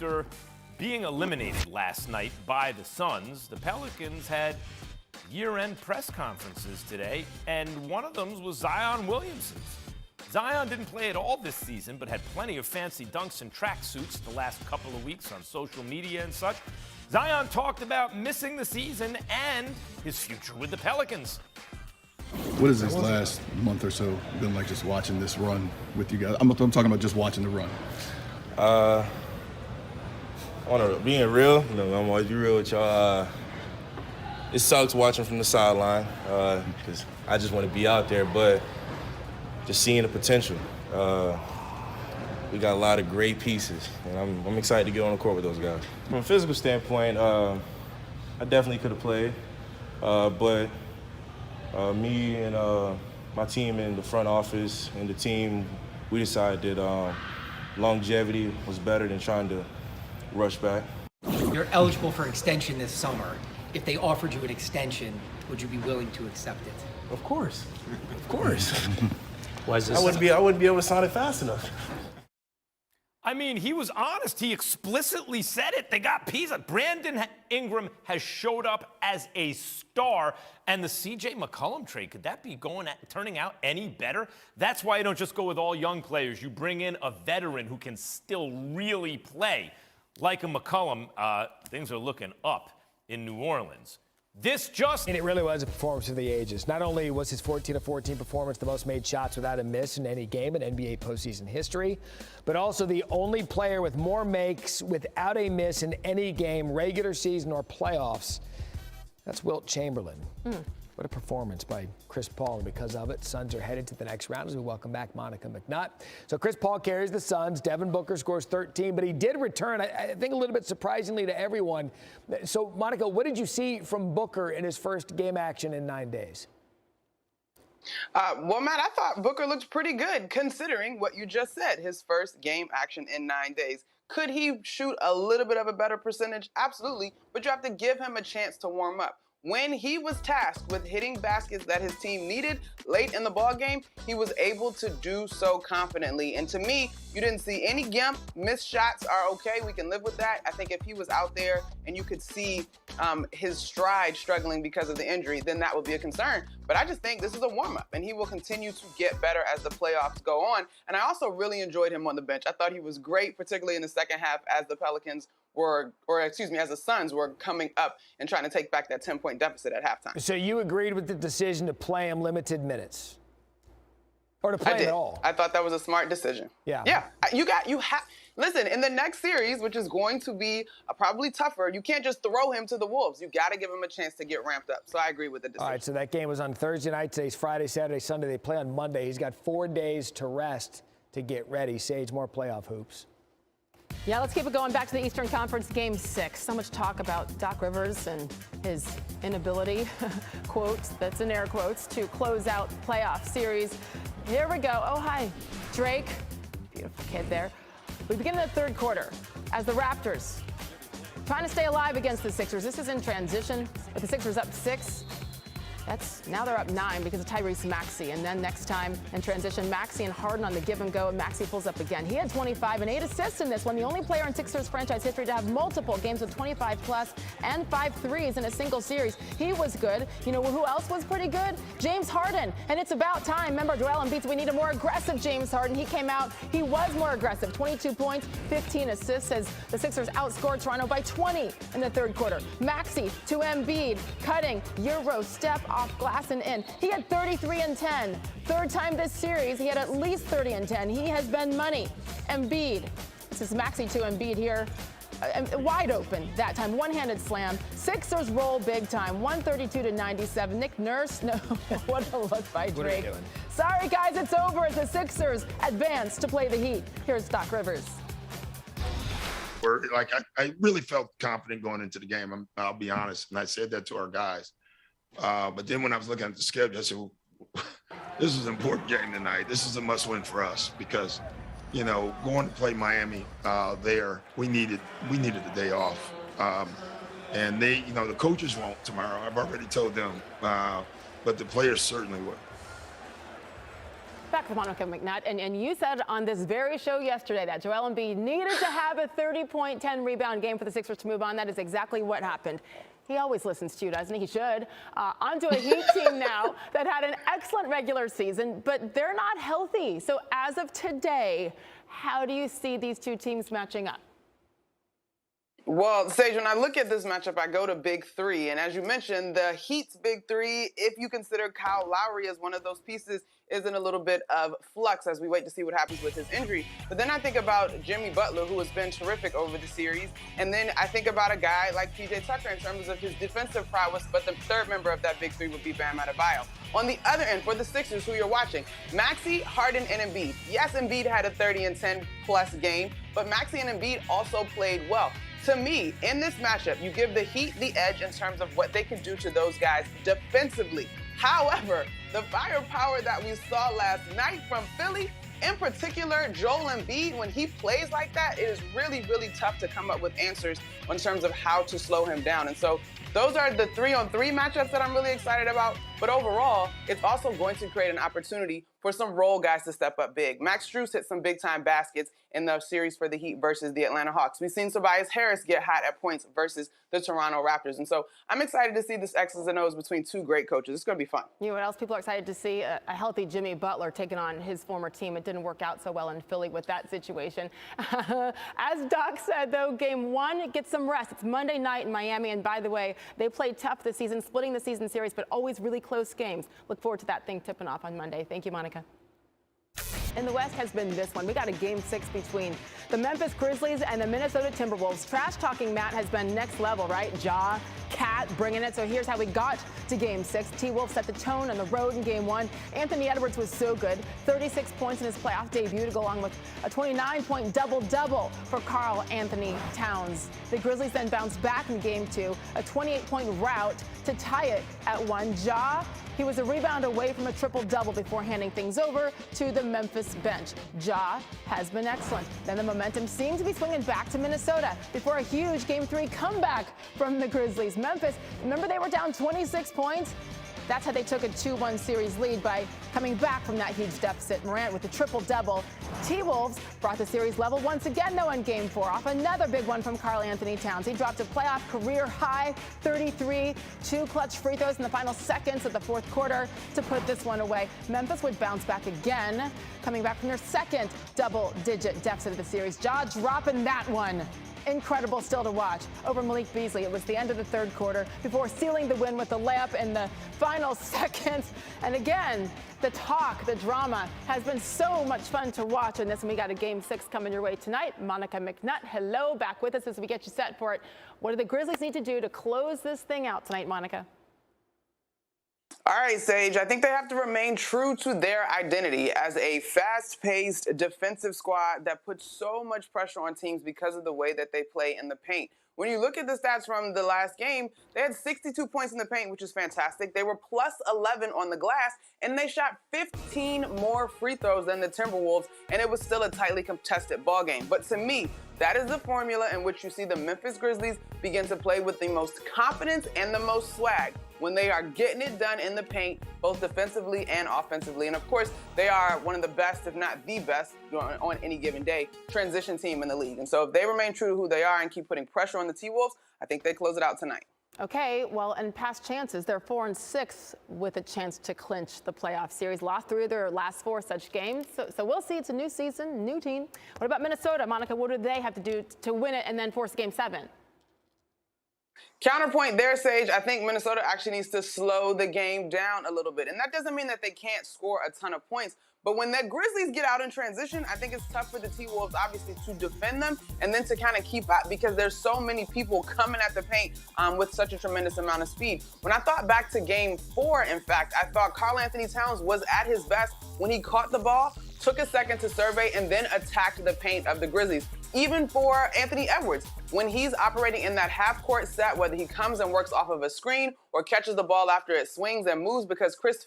after being eliminated last night by the Suns, the Pelicans had year-end press conferences today, and one of them was Zion Williamson's. Zion didn't play at all this season, but had plenty of fancy dunks and tracksuits the last couple of weeks on social media and such. Zion talked about missing the season and his future with the Pelicans. What has this last month or so been like, just watching this run with you guys? I'm talking about just watching the run. Being real, I'm always be real with y'all. It sucks watching from the sideline because I just want to be out there, but just seeing the potential. We got a lot of great pieces, and I'm excited to get on the court with those guys. From a physical standpoint, I definitely could have played, but me and my team in the front office and the team, we decided that longevity was better than trying to rush back. You're eligible for extension this summer. If they offered you an extension, would you be willing to accept it? Of course. Of course. Why is this? I wouldn't be able to sign it fast enough. I mean, he was honest. He explicitly said it. They got pieces. Brandon Ingram has showed up as a star. And the C.J. McCollum trade, could that be turning out any better? That's why you don't just go with all young players. You bring in a veteran who can still really play. Like a McCollum, things are looking up in New Orleans. And it really was a performance of the ages. Not only was his 14-14 performance the most made shots without a miss in any game in NBA postseason history, but also the only player with more makes without a miss in any game, regular season or playoffs. That's Wilt Chamberlain. What a performance by Chris Paul, and because of it, Suns are headed to the next round as we welcome back Monica McNutt. So Chris Paul carries the Suns. Devin Booker scores 13, but he did return, I think a little bit surprisingly to everyone. So, Monica, what did you see from Booker in his first game action in 9 days? Well, Matt, I thought Booker looked pretty good considering what you just said, his first game action in 9 days. Could he shoot a little bit of a better percentage? Absolutely, but you have to give him a chance to warm up. When he was tasked with hitting baskets that his team needed late in the ball game, he was able to do so confidently. And to me, you didn't see any gimp. Missed shots are okay. We can live with that. I think if he was out there and you could see his stride struggling because of the injury, then that would be a concern. But I just think this is a warm-up, and he will continue to get better as the playoffs go on. And I also really enjoyed him on the bench. I thought he was great, particularly in the second half as the Pelicans as the Suns were coming up and trying to take back that 10-point deficit at halftime. So you agreed with the decision to play him limited minutes? Or to play him at all? I thought that was a smart decision. Yeah. Yeah. Listen, in the next series, which is going to be probably tougher, you can't just throw him to the Wolves. You got to give him a chance to get ramped up. So I agree with the decision. All right, so that game was on Thursday night. Today's Friday, Saturday, Sunday. They play on Monday. He's got 4 days to rest to get ready. Sage, more playoff hoops. Yeah, let's keep it going. Back to the Eastern Conference Game 6. So much talk about Doc Rivers and his inability, quotes, that's in air quotes, to close out playoff series. Here we go. Oh, hi, Drake. Beautiful kid there. We begin the third quarter as the Raptors trying to stay alive against the Sixers. This is in transition with the Sixers up 6. Now they're up 9 because of Tyrese Maxey. And then next time in transition, Maxey and Harden on the give and go, and Maxey pulls up again. He had 25 and 8 assists in this one. The only player in Sixers franchise history to have multiple games with 25 plus and 5 threes in a single series. He was good. You know who else was pretty good? James Harden. And it's about time. Remember, Joel Embiid said we need a more aggressive James Harden. He came out. He was more aggressive. 22 points, 15 assists as the Sixers outscored Toronto by 20 in the third quarter. Maxey to Embiid, cutting, Euro step off glass and in. He had 33 and 10. Third time this series, he had at least 30 and 10. He has been money. Embiid. This is Maxey to Embiid here. Wide open that time. One-handed slam. Sixers roll big time. 132-97. Nick Nurse. No, what a look by Drake. What are you doing? Sorry, guys, it's over as the Sixers advance to play the Heat. Here's Doc Rivers. I really felt confident going into the game. I'll be honest, and I said that to our guys. But then when I was looking at the schedule, I said, well, this is an important game tonight. This is a must-win for us because, going to play Miami there, we needed a day off. And they, the coaches won't tomorrow. I've already told them, but the players certainly will. Back with Monica McNutt, and you said on this very show yesterday that Joel Embiid needed to have a 30-point, 10-rebound game for the Sixers to move on. That is exactly what happened. He always listens to you, doesn't he? He should. Onto a Heat team now that had an excellent regular season, but they're not healthy. So as of today, how do you see these two teams matching up? Well, Sage, when I look at this matchup, I go to big three. And as you mentioned, the Heat's big three, if you consider Kyle Lowry as one of those pieces, is in a little bit of flux as we wait to see what happens with his injury. But then I think about Jimmy Butler, who has been terrific over the series. And then I think about a guy like PJ Tucker in terms of his defensive prowess. But the third member of that big three would be Bam Adebayo. On the other end, for the Sixers, who you're watching, Maxey, Harden, and Embiid. Yes, Embiid had a 30 and 10 plus game, but Maxey and Embiid also played well. To me, in this matchup, you give the Heat the edge in terms of what they can do to those guys defensively. However, the firepower that we saw last night from Philly, in particular, Joel Embiid, when he plays like that, it is really, really tough to come up with answers in terms of how to slow him down. And so those are the 3-on-3 matchups that I'm really excited about. But overall, it's also going to create an opportunity for some role guys to step up big. Max Strus hit some big-time baskets in the series for the Heat versus the Atlanta Hawks. We've seen Tobias Harris get hot at points versus the Toronto Raptors. And so I'm excited to see this X's and O's between two great coaches. It's going to be fun. You know what else people are excited to see? A healthy Jimmy Butler taking on his former team. It didn't work out so well in Philly with that situation. As Doc said, though, game one, get some rest. It's Monday night in Miami. And by the way, they played tough this season, splitting the season series, but always really close games. Look forward to that thing tipping off on Monday. Thank you, Monica. In the West has been this one. We got a game 6 between the Memphis Grizzlies and the Minnesota Timberwolves. Trash talking Matt has been next level, right? Ja, Cat bringing it. So here's how we got to game 6. T-Wolves set the tone on the road in game 1. Anthony Edwards was so good. 36 points in his playoff debut, along with a 29-point double-double for Karl Anthony Towns. The Grizzlies then bounced back in game 2, a 28-point rout to tie it at 1. Ja, he was a rebound away from a triple-double before handing things over to the Memphis bench. Ja has been excellent. Then the momentum seemed to be swinging back to Minnesota before a huge Game 3 comeback from the Grizzlies. Memphis, remember they were down 26 points? That's how they took a 2-1 series lead, by coming back from that huge deficit. Morant with a triple-double. T-Wolves brought the series level once again, though, in Game 4 off another big one from Karl Anthony Towns. He dropped a playoff career high 33, 2 clutch free throws in the final seconds of the fourth quarter to put this one away. Memphis would bounce back again, coming back from their second double-digit deficit of the series. Ja dropping that one. Incredible still to watch over Malik Beasley. It was the end of the third quarter before sealing the win with the layup in the final seconds. And again, the talk, the drama has been so much fun to watch in this. And we got a game 6 coming your way tonight. Monica McNutt, hello, back with us as we get you set for it. What do the Grizzlies need to do to close this thing out tonight, Monica? All right, Sage, I think they have to remain true to their identity as a fast-paced defensive squad that puts so much pressure on teams because of the way that they play in the paint. When you look at the stats from the last game, they had 62 points in the paint, which is fantastic. They were plus 11 on the glass, and they shot 15 more free throws than the Timberwolves, and it was still a tightly contested ball game. But to me, that is the formula in which you see the Memphis Grizzlies begin to play with the most confidence and the most swag, when they are getting it done in the paint, both defensively and offensively. And of course, they are one of the best, if not the best, on any given day, transition team in the league. And so if they remain true to who they are and keep putting pressure on the T-Wolves, I think they close it out tonight. Okay, well, in past chances, they're 4-6 with a chance to clinch the playoff series. Lost 3 of their last 4 such games. So we'll see. It's a new season, new team. What about Minnesota? Monica, what do they have to do to win it and then force game 7? Counterpoint there, Sage. I think Minnesota actually needs to slow the game down a little bit. And that doesn't mean that they can't score a ton of points. But when the Grizzlies get out in transition, I think it's tough for the T-Wolves, obviously, to defend them and then to kind of keep out, because there's so many people coming at the paint with such a tremendous amount of speed. When I thought back to game 4, in fact, I thought Karl Anthony Towns was at his best when he caught the ball, took a second to survey, and then attacked the paint of the Grizzlies. Even for Anthony Edwards, when he's operating in that half-court set, whether he comes and works off of a screen or catches the ball after it swings and moves because Chris